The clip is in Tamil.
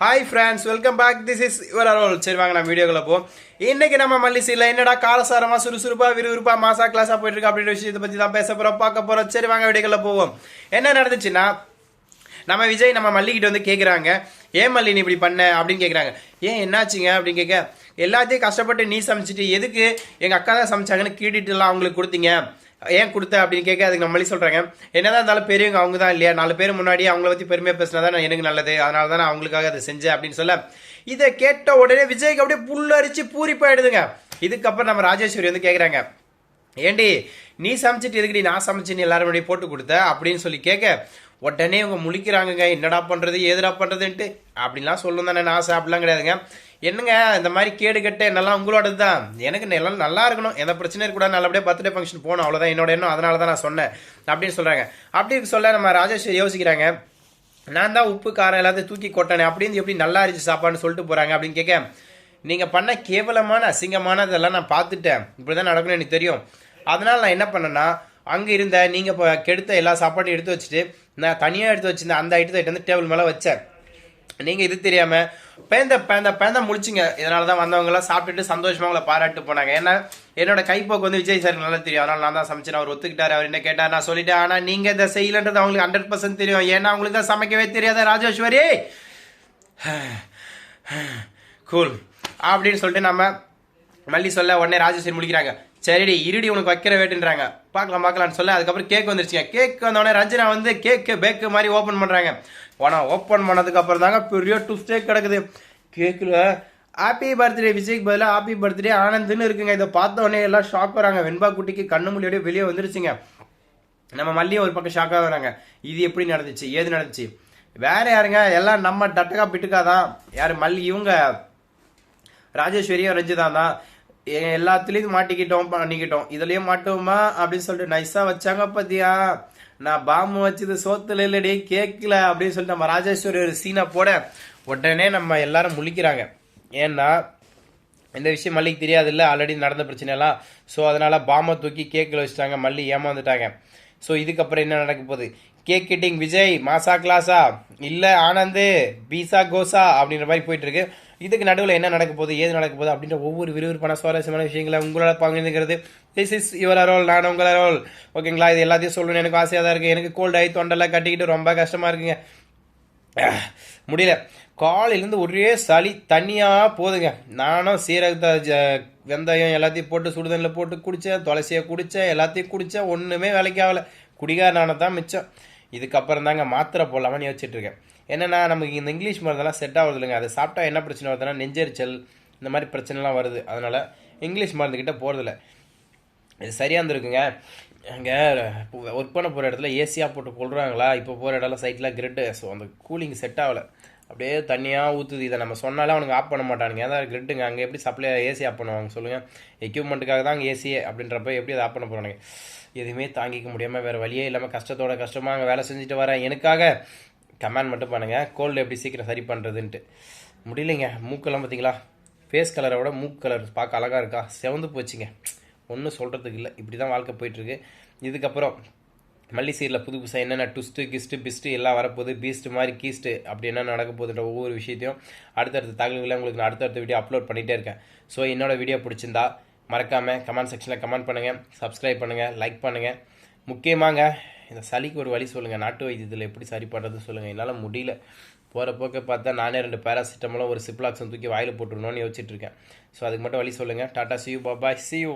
Hi friends, welcome back. This is your அரோல். சரி வாங்க நம்ம வீடியோக்குள்ள போவோம். இன்னைக்கு நம்ம மல்லிசீல என்னடா காலசாரமா சுறுசுறுப்பா விறுவிறுப்பா மாசா கிளாஸா போயிட்டு இருக்கு அப்படின்ற விஷயத்தை பத்தி தான் பேச போறோம், பார்க்க போறோம். சரி வாங்க வீடியோக்குள்ள போவோம். என்ன நடந்துச்சுன்னா, நம்ம விஜய் நம்ம மல்லிகிட்ட வந்து கேட்குறாங்க, ஏன் மல்லி நீ இப்படி பண்ண அப்படின்னு கேட்குறாங்க. ஏன் என்னாச்சுங்க அப்படின்னு கேட்க, எல்லாத்தையும் கஷ்டப்பட்டு நீ சமைச்சிட்டு எதுக்கு எங்கள் அக்கா தான் சமைச்சாங்கன்னு கீடிட்டுலாம் அவங்களுக்கு கொடுத்தீங்க, ஏன் கொடுத்த அப்படின்னு கேட்க, அதுக்கு நம்ம மல்லி சொல்கிறாங்க, என்னதான் இருந்தாலும் பெரியவங்க அவங்க தான் இல்லையா, 4 பேர் முன்னாடி அவங்கள பற்றி பெருமையாக பேசினா தான் எனக்கு நல்லது, அதனால தான் நான் அவங்களுக்காக அதை செஞ்சேன் அப்படின்னு சொல்ல, இதை கேட்ட உடனே விஜய்க்கு அப்படியே புல்லரிச்சு பூரிப்பாயிடுதுங்க. இதுக்கப்புறம் நம்ம ராஜேஸ்வரி வந்து கேட்குறாங்க, ஏண்டி நீ சமைச்சிட்டு எதுக்குடி நான் சமைச்சின்னு எல்லாரும் முன்னாடி போட்டு கொடுத்த அப்படின்னு சொல்லி கேட்க, உடனே அவங்க முழிக்கிறாங்கங்க, என்னடா பண்ணுறது ஏதுடா பண்ணுறதுன்ட்டு. அப்படின்லாம் சொல்லணும் தானே நான் ஆசை, அப்படிலாம் கிடையாதுங்க. என்னங்க இந்த மாதிரி கேடு கட்ட என்னெல்லாம் உங்களோடது தான், எனக்கு எல்லாம் நல்லா இருக்கணும், எந்த பிரச்சனையும் இருக்கக்கூடாது, நல்லபடியாக பர்த்டே ஃபங்க்ஷன் போகணும், அவ்வளோதான் என்னோட எண்ணம், அதனால தான் நான் சொன்னேன் அப்படின்னு சொல்கிறாங்க. அப்படி சொல்ல நம்ம ராஜேஸ்வரி யோசிக்கிறாங்க, நான் தான் உப்பு காரம் எல்லாத்தையும் தூக்கி கொட்டனே அப்படின்னு எப்படி நல்லா இருந்துச்சு சாப்பாடுன்னு சொல்லிட்டு போகிறாங்க அப்படின்னு கேட்க, நீங்கள் பண்ண கேவலமான அசிங்கமானதெல்லாம் நான் பார்த்துட்டேன், இப்படி தான் நடக்கணும்னு எனக்கு தெரியும், அதனால் நான் என்ன பண்ணேன்னா, அங்கே இருந்த நீங்கள் இப்போ கெடுத்த எல்லா சாப்பாட்டையும் எடுத்து வச்சுட்டு நான் தனியாக எடுத்து வச்சுருந்தேன், அந்த ஐட்டத்தை வந்து டேபிள் மேலே வச்சேன். நீங்கள் இது தெரியாமல் பேந்த முழிச்சிங்க. இதனால தான் வந்தவங்களாம் சாப்பிட்டுட்டு சந்தோஷமாக அவங்கள பாராட்டு போனாங்க. ஏன்னா என்னோட கைப்போக்கு வந்து விஜய் சார் நல்லா தெரியும், அதனால் நான் தான் சமைச்சேன். அவர் ஒத்துக்கிட்டார், அவர் என்ன கேட்டார், நான் சொல்லிட்டேன். ஆனால் நீங்கள் இதை செய்யலன்றது அவங்களுக்கு 100% தெரியும், ஏன்னா அவங்களுக்கு தான் சமைக்கவே தெரியாத ராஜேஸ்வரி கூல் அப்படின்னு சொல்லிட்டு நம்ம மல்லி சொல்ல, உடனே ராஜேஸ்வரி முடிக்கிறாங்க, சரிடி இருடி உனக்கு வைக்கிற வேட்டுன்றாங்க. பார்க்கலான்னு சொல்ல, அதுக்கப்புறம் கேக் வந்துருச்சுங்க. கேக் வந்தோடனே ரஞ்சனா வந்து கேக்கு பேக்கு மாதிரி ஓப்பன் பண்ணுறாங்க. ஆனால் ஓப்பன் பண்ணதுக்கப்புறம் தாங்க பெரிய டுஸ்டே கிடக்குது. கேக்கில் ஹாப்பி பர்த்டே விஜய்க்கு பதிலாக ஹாப்பி பர்த்டே ஆனந்த்னு இருக்குங்க. இதை பார்த்த உடனே எல்லாம் ஷாக் வராங்க. வெண்பா குட்டிக்கு கண்ணு மொழியோடய வெளியே வந்துருச்சுங்க. நம்ம மல்லியும் ஒரு பக்கம் ஷாக்காக வராங்க. இது எப்படி நடந்துச்சு, ஏது நடந்துச்சு, வேற யாருங்க, எல்லாம் நம்ம டட்டக்கா பிட்டுக்கா தான். யார் மல்லி, இவங்க ராஜேஸ்வரியும் ரஞ்சிதான் தான். எல்லாத்துலேயும் மாட்டிக்கிட்டோம் பண்ணிக்கிட்டோம், இதுலேயும் மாட்டோமா அப்படின்னு சொல்லிட்டு நைஸாக வச்சாங்க. பார்த்தியா, நான் பாம்பு வச்சது சோத்துல இல்லடி கேட்கல அப்படின்னு சொல்லிட்டு நம்ம ராஜேஸ்வரி ஒரு சீனை போட, உடனே நம்ம எல்லாரும் முழிக்கிறாங்க. ஏன்னா இந்த விஷயம் மல்லிக்கு தெரியாது இல்லை, ஆல்ரெடி நடந்த பிரச்சனைலாம். ஸோ அதனால் பாம்பை தூக்கி கேக்கில் வச்சுட்டாங்க, மல்லி ஏமாந்துட்டாங்க. ஸோ இதுக்கப்புறம் என்ன நடக்க போகுது, கேக் கிட்டிங் விஜய் மாசா கிளாஸா இல்லை ஆனந்து பீசா கோசா அப்படின்ற மாதிரி போயிட்டு இருக்கு. இதுக்கு நடுவில் என்ன நடக்க போகுது, ஏது நடக்க போகுது அப்படின்ற ஒவ்வொரு விறுவிறுப்பான சுவாரஸ்யமான விஷயங்களை உங்களால் பகிர்ந்துக்கிறது. திஸ் இஸ் யுவர் அரோல், நான் உங்கள் அரோல். ஓகேங்களா, இது எல்லாத்தையும் சொல்லணும்னு எனக்கு ஆசையாக தான் இருக்குது. எனக்கு கோல்டு ஆகி தொண்டெல்லாம் கட்டிக்கிட்டு ரொம்ப கஷ்டமாக இருக்குங்க, முடியல. காலையிலேருந்து ஒரே சளி தண்ணியாக போதுங்க. நானும் சீரகத்தை வெந்தயம் எல்லாத்தையும் போட்டு சுடுதண்ணில் போட்டு குடித்தேன், துளசியை குடித்தேன், எல்லாத்தையும் குடித்தேன், ஒன்றுமே வேலைக்கு ஆகலை. குடிகாரனான தான் மிச்சம். இதுக்கப்புறம் தாங்க மாத்திரை போடலாமான்னு யோசிச்சுட்ருக்கேன். என்னென்னா நமக்கு இந்த இங்கிலீஷ் மருந்தெல்லாம் செட் ஆகுது இல்லைங்க, அதை சாப்பிட்டா என்ன பிரச்சனை வருதுன்னா நெஞ்செரிச்சல் இந்த மாதிரி பிரச்சனைலாம் வருது. அதனால் இங்கிலீஷ் மருந்துக்கிட்ட போகிறதில்ல. இது சரியாக இருந்திருக்குங்க. அங்கே ஒர்க் பண்ண போகிற இடத்துல ஏசியாக போட்டு கொள்கிறாங்களா, இப்போ போகிற இடம்லாம் சைட்லாம் கிரிட்டு. ஸோ அந்த கூலிங் செட் ஆகலை, அப்படியே தண்ணியாக ஊற்றுது. இதை நம்ம சொன்னாலே அவனுக்கு ஆஃப் பண்ண மாட்டானுங்க. ஏதாவது கிரிட்டுங்க, அங்கே எப்படி சப்ளை ஏசி ஆஃப் பண்ணுவாங்க சொல்லுங்கள், எக்யூப்மெண்ட்டுக்காக தான் அங்கே ஏசியே அப்படின்றப்ப எப்படி அதை ஆஃப் பண்ண போகிறானுங்க. எதுவுமே தாங்கிக்க முடியாமல் வேறு வழியே இல்லாமல் கஷ்டமாக அங்கே வேலை செஞ்சுட்டு வரேன். எனக்காக கமெண்ட் மட்டும் பண்ணுங்கள், கோல்டு எப்படி சீக்கிரம் சரி பண்ணுறதுன்ட்டு. முடியலைங்க. மூக்கெல்லாம் பார்த்தீங்களா, ஃபேஸ் கலரை விட மூக்கு கலர் பார்க்க அழகாக இருக்கா, செவந்து போச்சுங்க. ஒன்றும் சொல்கிறதுக்கு இல்லை, இப்படி தான் வாழ்க்கை போயிட்டுருக்கு. இதுக்கப்புறம் மல்லி சீரில் புதுசாக என்னென்ன ட்விஸ்ட்டு கிஸ்ட்டு பிஸ்ட்டு எல்லாம் வரப்போகுது, பீஸ்ட்டு மாதிரி கீஸ்ட்டு அப்படி என்ன நடக்க போகுதுன்ற ஒவ்வொரு விஷயத்தையும் அடுத்தடுத்த தகவல்களை உங்களுக்கு நான் அடுத்தடுத்த வீடியோ அப்லோட் பண்ணிகிட்டே இருக்கேன். ஸோ என்னோடய வீடியோ பிடிச்சிருந்தா மறக்காமல் கமெண்ட் செக்ஷனில் கமெண்ட் பண்ணுங்கள், சப்ஸ்கிரைப் பண்ணுங்கள், லைக் பண்ணுங்கள். முக்கியமாங்க இந்த சளிக்கு ஒரு வழி சொல்லுங்கள், நாட்டு வைத்தியத்தில் எப்படி சரி பண்ணுறது சொல்லுங்கள். என்னால் முடியல. போகிற போக்க பார்த்தா நானே 2 பேராசிட்டமலும் ஒரு சிப்லாக்ஸும் தூக்கி வாயில் போட்டுருணும்னு யோசிச்சுட்டு இருக்கேன். ஸோ அதுக்கு மட்டும் வழி சொல்லுங்கள். Tata, see you, bye bye, see you.